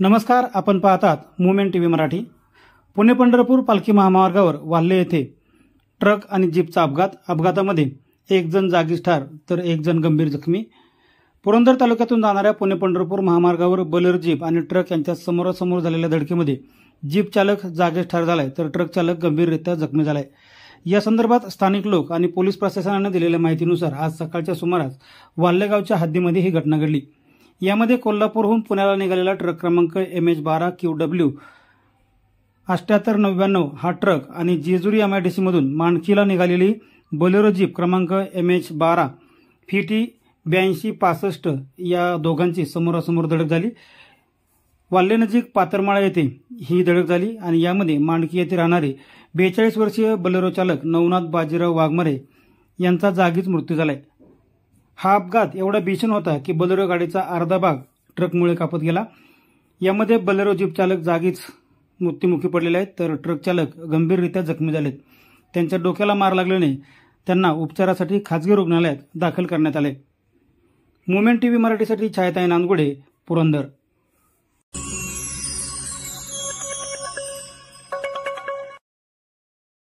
नमस्कार, आपण पाहतात मुवमेंट टीव्ही मराठी। पुणे पंढरपूर पालखी महामार्गावर वाल्हे येथे ट्रक आणि जीपचा अपघातामध्ये एक जण जागीच ठार तर एक जण गंभीर जखमी। पुरंदर तालुक्यातून जाणाऱ्या पुणे पंढरपूर महामार्गावर बोलेरो जीप आणि ट्रक यांच्यात समोरासमोर झालेल्या धडकेमध्ये जीप चालक जागीच ठार झालाय तर ट्रक चालक गंभीररित्या जखमी झालाय। या संदर्भात स्थानिक लोक आणि पोलीस प्रशासनाने दिलेल्या माहितीनुसार आज सकाळच्या सुमारास वाल्हे गावच्या हद्दीमध्ये ही घटना घडली। यामध्ये कोल्हापूरहून पुण्याला निघालेला ट्रक क्रमांक MH12QW 7899 हा ट्रक आणि जेजुरी MIDC मधून माणकीला निघालेली बोलेरो जीप क्रमांक MH12 FT 8265 या दोघांची समोरासमोर धडक झाली। वाल्हे नजीक पातरमाळा येथे ही धडक झाली आणि यामध्ये माणकी येथे राहणारे 42 वर्षीय बोलेरो चालक नवनाथ बाजीराव वाघमारे यांचा जागीच मृत्यू झालाय। हा अपघात एवढा भीषण होता की बोलेरो गाडीचा अर्धा भाग ट्रकमुळे कापत गेला। यामध्ये बोलेरो जीप चालक जागीच मृत्युमुखी पडलेले आहेत तर ट्रक चालक गंभीररित्या जखमी झालेत। त्यांच्या डोक्याला मार लागल्याने त्यांना उपचारासाठी खासगी रुग्णालयात दाखल करण्यात आले। मुवमेंट टीव्ही मराठीसाठी छायाताई नांदगुडे, पुरंदर।